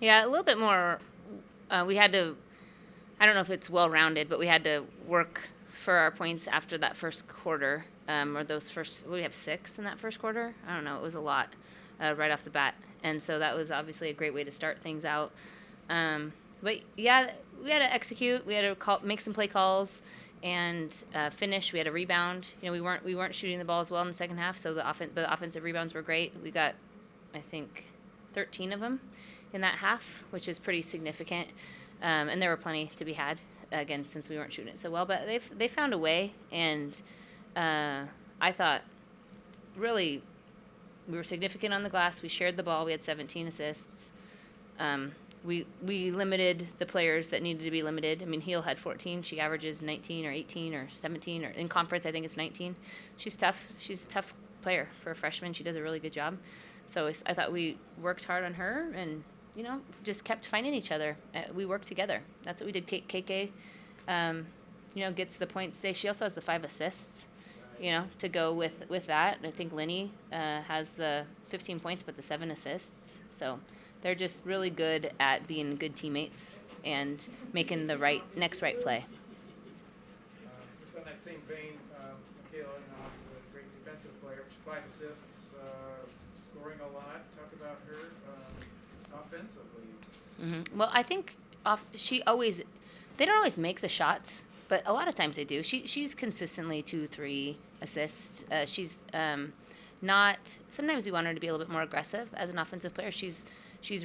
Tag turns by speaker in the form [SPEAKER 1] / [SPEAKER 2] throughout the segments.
[SPEAKER 1] Yeah, a little bit more. We had to. I don't know if it's well rounded, but we had to work for our points after that first quarter, or those first. We have 6 in that first quarter. I don't know. It was a lot right off the bat, and so that was obviously a great way to start things out. But yeah, we had to execute. We had to make some play calls and finish. We had a rebound. We weren't shooting the ball as well in the second half, so the offensive rebounds were great. We got, I think, 13 of them in that half, which is pretty significant. And there were plenty to be had again since we weren't shooting it so well. But they found a way, and I thought really we were significant on the glass. We shared the ball. We had 17 assists. We limited the players that needed to be limited. I mean, Heel had 14. She averages 19 or 18 or 17, or in conference I think it's 19. She's tough. She's a tough player for a freshman. She does a really good job. So I thought we worked hard on her and, just kept finding each other. We worked together. That's what we did. KK, gets the points today. She also has the 5 assists, to go with that. I think Linny has the 15 points, but the 7 assists. So they're just really good at being good teammates and making the next right play.
[SPEAKER 2] Just on that same vein, Michaela, obviously a great defensive player. 5 assists, scoring a lot. Talk about her offensively.
[SPEAKER 1] Mm-hmm. Well, I think they don't always make the shots, but a lot of times they do. She's consistently 2-3 assists. She's not. Sometimes we want her to be a little bit more aggressive as an offensive player. She's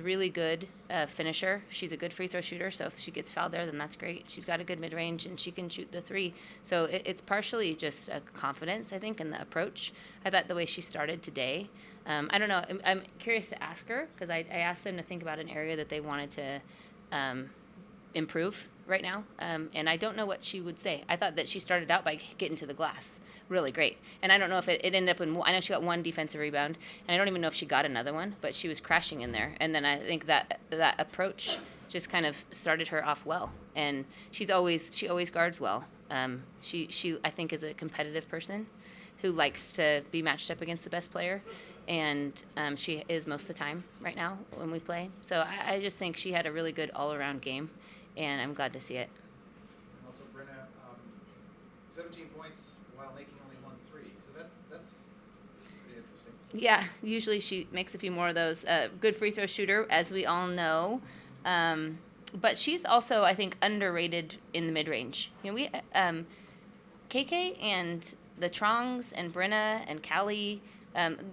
[SPEAKER 1] really good finisher. She's a good free throw shooter. So if she gets fouled there, then that's great. She's got a good mid range and she can shoot the 3. So it's partially just a confidence, I think, in the approach. I thought the way she started today. I don't know. I'm curious to ask her because I asked them to think about an area that they wanted to improve right now, and I don't know what she would say. I thought that she started out by getting to the glass really great, and I don't know if it ended up in. I know she got 1 defensive rebound, and I don't even know if she got another one, but she was crashing in there, and then I think that approach just kind of started her off well, and she always guards well. She I think is a competitive person who likes to be matched up against the best player, and she is most of the time right now when we play. So I just think she had a really good all-around game, and I'm glad to see it.
[SPEAKER 2] And also, Brenna, 17 points while making only 1 3. So that's pretty interesting.
[SPEAKER 1] Yeah, usually she makes a few more of those. Good free throw shooter, as we all know. But she's also, I think, underrated in the mid-range. KK and the Trongs and Brenna and Callie,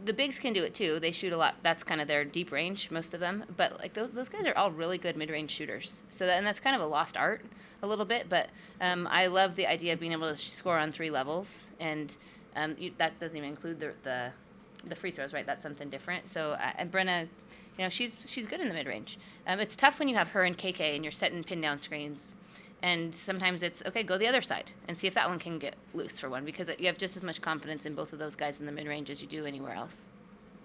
[SPEAKER 1] the bigs can do it too. They shoot a lot. That's kind of their deep range, most of them. But like those guys are all really good mid-range shooters. So and that's kind of a lost art a little bit. But I love the idea of being able to score on 3 levels, and that doesn't even include the free throws, right? That's something different. So and Brenna, she's good in the mid-range. It's tough when you have her and KK and you're setting pin down screens. And sometimes it's, okay, go the other side and see if that one can get loose for one, because you have just as much confidence in both of those guys in the mid-range as you do anywhere else.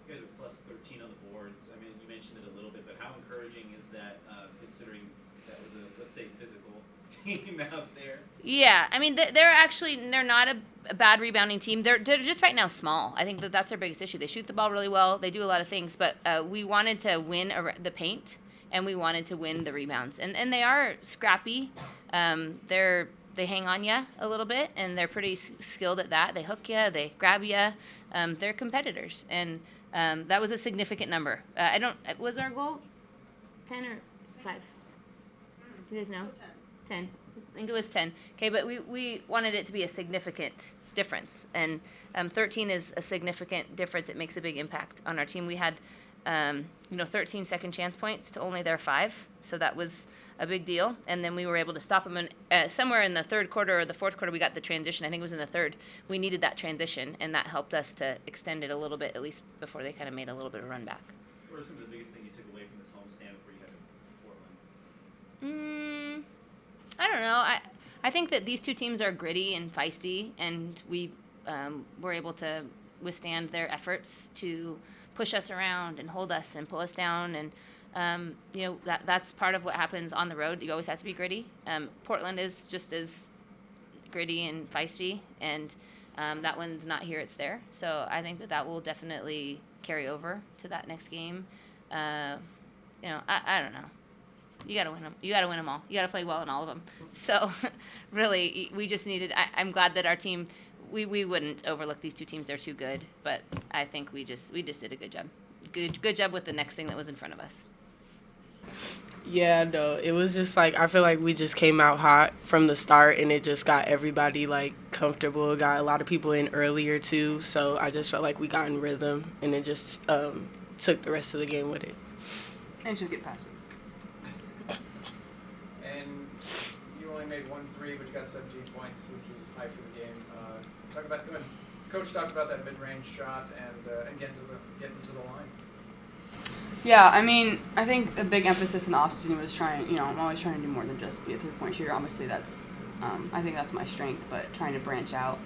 [SPEAKER 3] You guys are plus 13 on the boards. I mean, you mentioned it a little bit, but how encouraging is that, considering that was a, let's say, physical team out there?
[SPEAKER 1] Yeah, I mean, they're not a bad rebounding team. They're just right now small. I think that's their biggest issue. They shoot the ball really well. They do a lot of things, but we wanted to win the paint, and we wanted to win the rebounds. And they are scrappy. They hang on you a little bit, and they're pretty skilled at that. They hook you, they grab you. They're competitors, and that was a significant number. Was our goal 10 or 5? Do you guys know? 10. I think it was 10. Okay, but we wanted it to be a significant difference, and 13 is a significant difference. It makes a big impact on our team. We had 13 second chance points to only their 5, so that was a big deal. And then we were able to stop them somewhere in the third quarter or the fourth quarter. We got the transition. I think it was in the third. We needed that transition, and that helped us to extend it a little bit, at least before they kind of made a little bit of a run back.
[SPEAKER 3] What are some of the biggest things you took away from this homestand before you head to Portland?
[SPEAKER 1] I don't know. I think that these two teams are gritty and feisty, and we were able to withstand their efforts to push us around and hold us and pull us down, and that's part of what happens on the road. You always have to be gritty. Portland is just as gritty and feisty, and that one's not here, it's there. So I think that will definitely carry over to that next game. I don't know. You got to win them. You got to win them all. You got to play well in all of them. So, really, we just needed. I'm glad that our team. We wouldn't overlook these two teams. They're too good. But I think we just did a good job. Good job with the next thing that was in front of us.
[SPEAKER 4] Yeah, no, it was just like I feel like we just came out hot from the start, and it just got everybody like comfortable. Got a lot of people in earlier too, so I just felt like we got in rhythm, and it just took the rest of the game with it.
[SPEAKER 5] And just get past it.
[SPEAKER 2] And you only made 1 3, but you got 17 points, which is high for the game. Talk about when Coach talked about that mid-range shot and getting to the line.
[SPEAKER 5] Yeah, I mean, I think a big emphasis in the offseason was trying, I'm always trying to do more than just be a three-point shooter. Obviously, that's, I think that's my strength, but trying to branch out.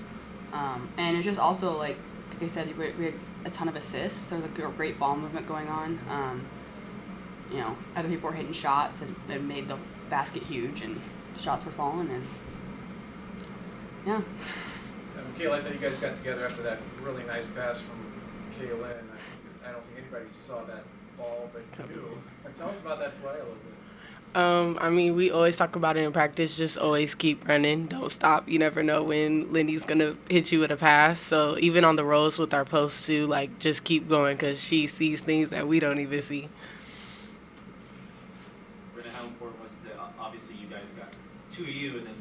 [SPEAKER 5] And it's just also, like I said, we had a ton of assists. There was a great ball movement going on. Other people were hitting shots and that made the basket huge, and shots were falling, and yeah.
[SPEAKER 2] Kayla, I said you guys got together after that really nice pass from Kayla, and I don't think anybody saw that ball, but you. Tell us about that play a little bit.
[SPEAKER 4] I mean, we always talk about it in practice. Just always keep running. Don't stop. You never know when Lindy's going to hit you with a pass. So even on the rolls with our posts, too, like, just keep going because she sees things that we don't even see.
[SPEAKER 3] Brenda, how important was it to, obviously you guys got 2 of you and then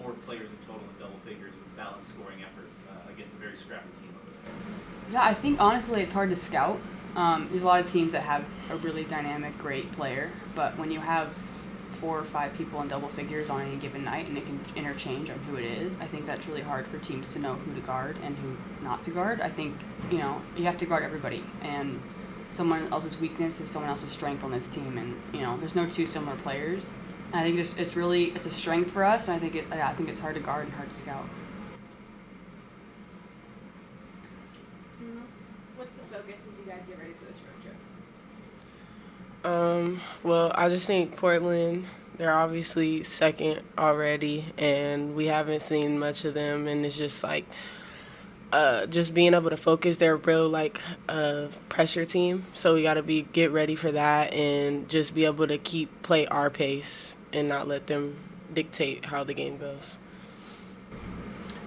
[SPEAKER 3] 4 players in total in double figures with balanced scoring effort against a very scrappy team over there?
[SPEAKER 5] Yeah, I think honestly it's hard to scout. There's a lot of teams that have a really dynamic, great player, but when you have 4 or 5 people in double figures on any given night and it can interchange on who it is, I think that's really hard for teams to know who to guard and who not to guard. I think, you have to guard everybody, and someone else's weakness is someone else's strength on this team, and, there's no 2 similar players. And I think it's a strength for us, and I think it's hard to guard and hard to scout.
[SPEAKER 6] What's the focus as you guys get ready for this road trip?
[SPEAKER 4] Well, I just think Portland, they're obviously second already, and we haven't seen much of them, and it's just like just being able to focus. They're a real pressure team, so we got to get ready for that and just be able to play our pace and not let them dictate how the game goes.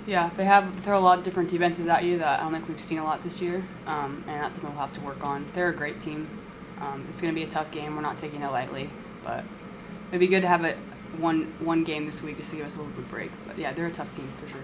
[SPEAKER 5] Yeah, they throw a lot of different defenses at you that I don't think we've seen a lot this year, and that's something we'll have to work on. They're a great team. It's going to be a tough game. We're not taking it lightly, but it'd be good to have one game this week just to give us a little bit of break. But yeah, they're a tough team for sure.